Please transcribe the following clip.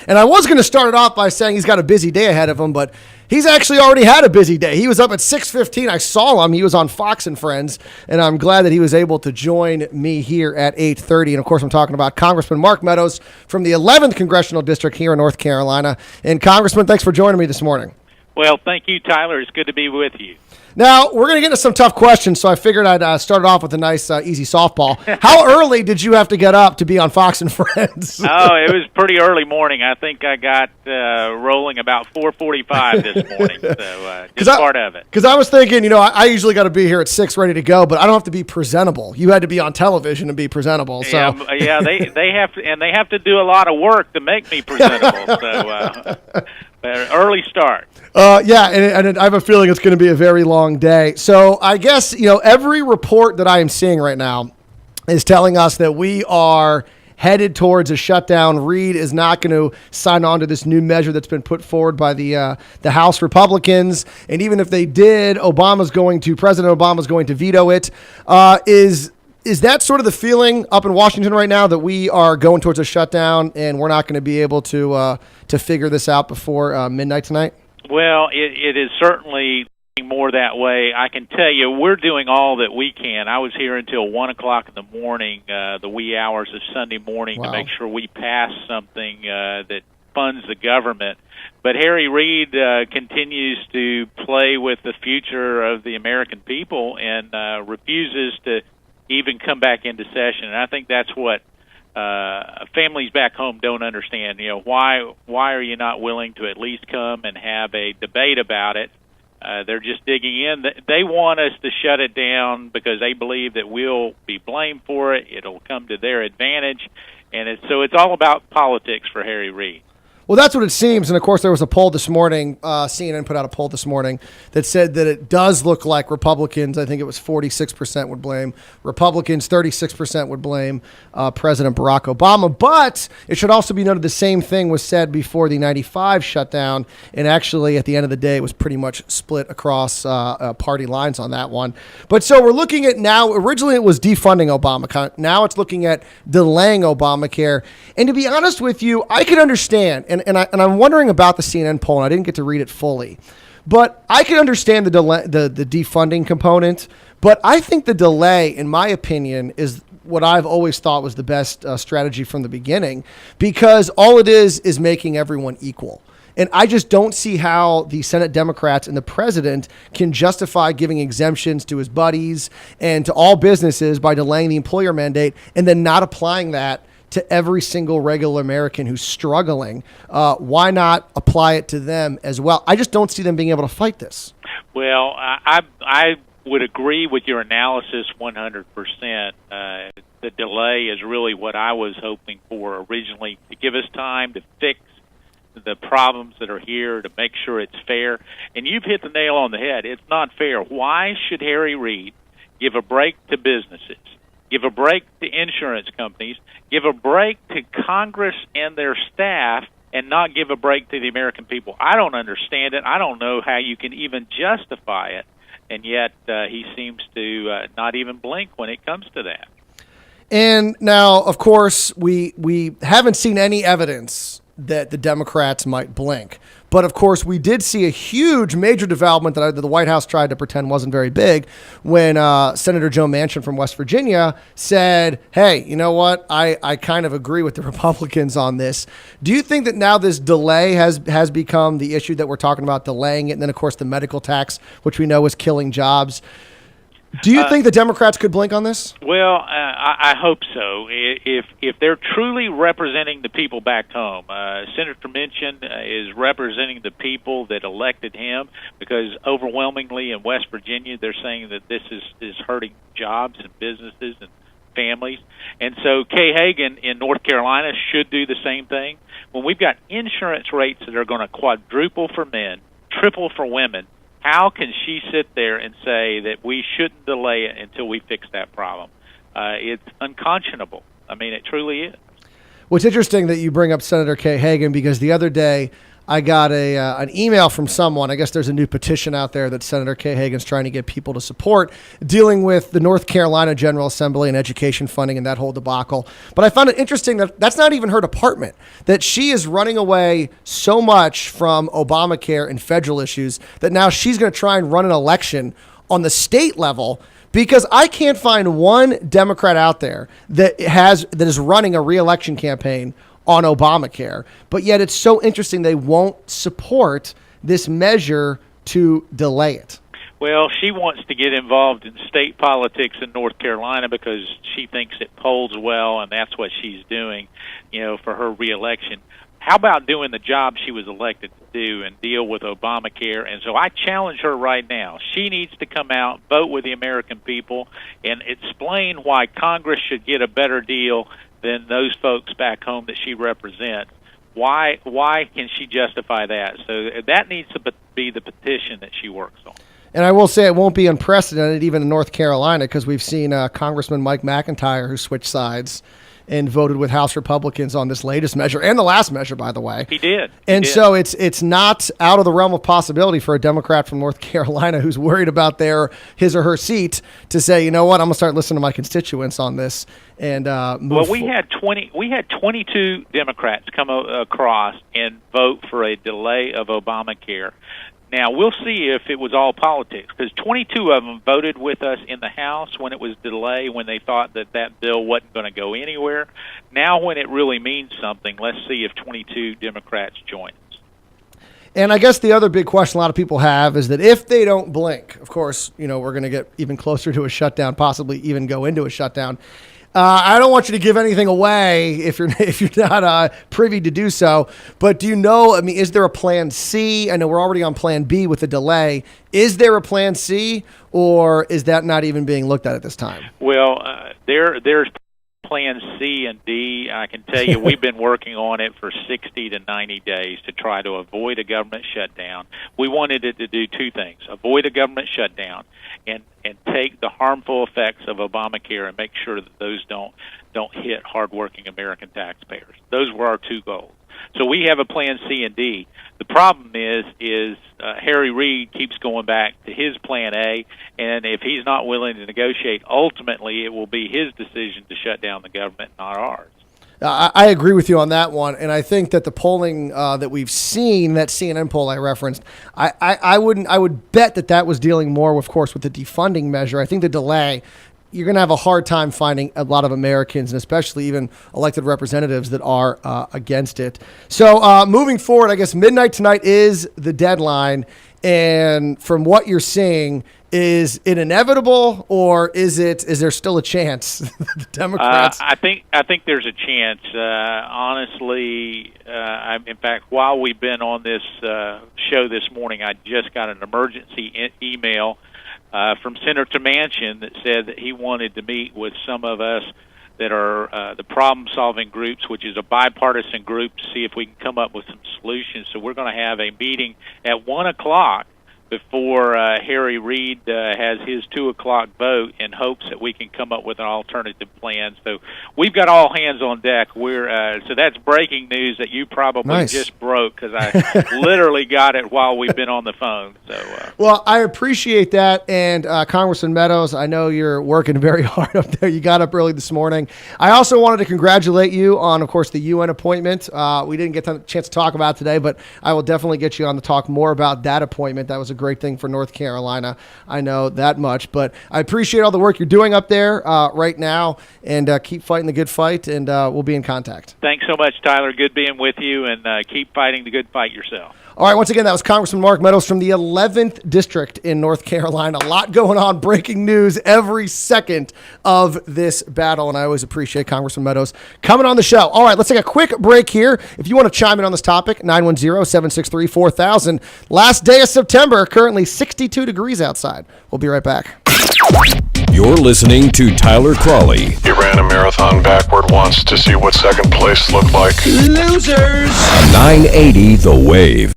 And I was going to start it off by saying he's got a busy day ahead of him, but he's actually already had a busy day. He was up at 6:15. I saw him. He was on Fox and Friends, and I'm glad that he was able to join me here at 8:30. And, of course, I'm talking about Congressman Mark Meadows from the 11th Congressional District here in North Carolina. And, Congressman, thanks for joining me this morning. Well, thank you, Tyler. It's good to be with you. Now, we're going to get into some tough questions, so I figured I'd start it off with a nice, easy softball. How early did you have to get up to be on Fox and Friends? Oh, it was pretty early morning. I think I got rolling about 4:45 this morning, so just part of it. Because I was thinking, I usually got to be here at 6 ready to go, but I don't have to be presentable. You had to be on television and be presentable. So. Yeah, they have to, and they have to do a lot of work to make me presentable, so early start. And I have a feeling it's going to be a very long day. So I guess, every report that I am seeing right now is telling us that we are headed towards a shutdown. Reid is not going to sign on to this new measure that's been put forward by the House Republicans. And even if they did, President Obama's going to veto it. Is that sort of the feeling up in Washington right now, that we are going towards a shutdown and we're not going to be able to figure this out before midnight tonight? Well, it is certainly more that way. I can tell you we're doing all that we can. I was here until 1 o'clock in the morning, the wee hours of Sunday morning, to make sure we pass something that funds the government. But Harry Reid continues to play with the future of the American people and refuses to even come back into session. And I think that's what families back home don't understand. Why are you not willing to at least come and have a debate about it? They're just digging in. They want us to shut it down because they believe that we'll be blamed for it. It'll come to their advantage. And it's all about politics for Harry Reid. Well, that's what it seems. And, of course, there was a poll this morning. CNN put out a poll this morning that said that it does look like Republicans, I think it was 46% would blame Republicans, 36% would blame President Barack Obama. But it should also be noted the same thing was said before the 95 shutdown. And actually, at the end of the day, it was pretty much split across party lines on that one. But so we're looking at now, originally it was defunding Obama. Now it's looking at delaying Obamacare. And to be honest with you, I can understand. And I'm wondering about the CNN poll, and I didn't get to read it fully. But I can understand the defunding component, but I think the delay, in my opinion, is what I've always thought was the best strategy from the beginning, because all it is making everyone equal. And I just don't see how the Senate Democrats and the president can justify giving exemptions to his buddies and to all businesses by delaying the employer mandate and then not applying that to every single regular American who's struggling. Why not apply it to them as well? I just don't see them being able to fight this. Well, I would agree with your analysis 100%. The delay is really what I was hoping for originally, to give us time to fix the problems that are here, to make sure it's fair. And you've hit the nail on the head. It's not fair. Why should Harry Reid give a break to businesses, give a break to insurance companies, give a break to Congress and their staff, and not give a break to the American people? I don't understand it. I don't know how you can even justify it, and yet he seems to not even blink when it comes to that. And now, of course, we haven't seen any evidence that the Democrats might blink. But, of course, we did see a huge major development that the White House tried to pretend wasn't very big when Senator Joe Manchin from West Virginia said, hey, you know what? I kind of agree with the Republicans on this. Do you think that now this delay has become the issue that we're talking about, delaying it? And then, of course, the medical tax, which we know is killing jobs. Do you think the Democrats could blink on this? Well, I hope so. If they're truly representing the people back home, Senator Manchin is representing the people that elected him, because overwhelmingly in West Virginia they're saying that this is hurting jobs and businesses and families. And so Kay Hagan in North Carolina should do the same thing. When we've got insurance rates that are going to quadruple for men, triple for women, how can she sit there and say that we shouldn't delay it until we fix that problem? It's unconscionable. I mean, it truly is. Well, it's interesting that you bring up Senator Kay Hagan, because the other day I got an email from someone. I guess there's a new petition out there that Senator Kay Hagan's trying to get people to support, dealing with the North Carolina General Assembly and education funding and that whole debacle. But I found it interesting that that's not even her department, that she is running away so much from Obamacare and federal issues that now she's going to try and run an election on the state level, because I can't find one Democrat out there that is running a re-election campaign on Obamacare, but yet it's so interesting they won't support this measure to delay it. Well, she wants to get involved in state politics in North Carolina because she thinks it polls well, and that's what she's doing, for her reelection. How about doing the job she was elected to do and deal with Obamacare? And so I challenge her right now. She needs to come out, vote with the American people, and explain why Congress should get a better deal than those folks back home that she represents. Why can she justify that? So that needs to be the petition that she works on. And I will say it won't be unprecedented even in North Carolina, because we've seen Congressman Mike McIntyre, who switched sides and voted with House Republicans on this latest measure and the last measure, by the way. He did. So it's not out of the realm of possibility for a Democrat from North Carolina who's worried about his or her seat to say, you know what, I'm going to start listening to my constituents on this and move Well, we had 22 Democrats come across and vote for a delay of Obamacare. Now, we'll see if it was all politics, because 22 of them voted with us in the House when it was delayed, when they thought that bill wasn't going to go anywhere. Now, when it really means something, let's see if 22 Democrats join us. And I guess the other big question a lot of people have is that if they don't blink, of course, we're going to get even closer to a shutdown, possibly even go into a shutdown. I don't want you to give anything away if you're not privy to do so. But do you know? I mean, is there a plan C? I know we're already on plan B with the delay. Is there a plan C, or is that not even being looked at this time? Well, there's plan C and D. I can tell you we've been working on it for 60 to 90 days to try to avoid a government shutdown. We wanted it to do two things: avoid a government shutdown and take the harmful effects of Obamacare and make sure that those don't hit hardworking American taxpayers. Those were our two goals. So we have a plan C and D. The problem is Harry Reid keeps going back to his plan A, and if he's not willing to negotiate, ultimately it will be his decision to shut down the government, not ours. I agree with you on that one, and I think that the polling that we've seen, that CNN poll I referenced, I would bet that was dealing more, of course, with the defunding measure. I think the delay, you're going to have a hard time finding a lot of Americans, and especially even elected representatives that are against it. So moving forward, I guess midnight tonight is the deadline, and from what you're seeing, is it inevitable, or is there still a chance the Democrats? I think there's a chance. Honestly, in fact, while we've been on this show this morning, I just got an emergency email from Senator Manchin that said that he wanted to meet with some of us that are the problem-solving groups, which is a bipartisan group, to see if we can come up with some solutions. So we're going to have a meeting at 1 o'clock before Harry Reid has his 2 o'clock vote, in hopes that we can come up with an alternative plan. So we've got all hands on deck. So that's breaking news that you probably just broke, because I literally got it while we've been on the phone. So well, I appreciate that. And Congressman Meadows, I know you're working very hard up there. You got up early this morning. I also wanted to congratulate you on, of course, the UN appointment. We didn't get a chance to talk about it today, but I will definitely get you on to talk more about that appointment. That was a great thing for North Carolina. I know that much, but I appreciate all the work you're doing up there right now, and keep fighting the good fight, and we'll be in contact. Thanks so much, Tyler. Good being with you, and keep fighting the good fight yourself. All right, once again, that was Congressman Mark Meadows from the 11th District in North Carolina. A lot going on, breaking news every second of this battle, and I always appreciate Congressman Meadows coming on the show. All right, let's take a quick break here. If you want to chime in on this topic, 910-763-4000. Last day of September, currently 62 degrees outside. We'll be right back. You're listening to Tyler Cralle. He ran a marathon backward once to see what second place looked like. Losers! 980 The Wave.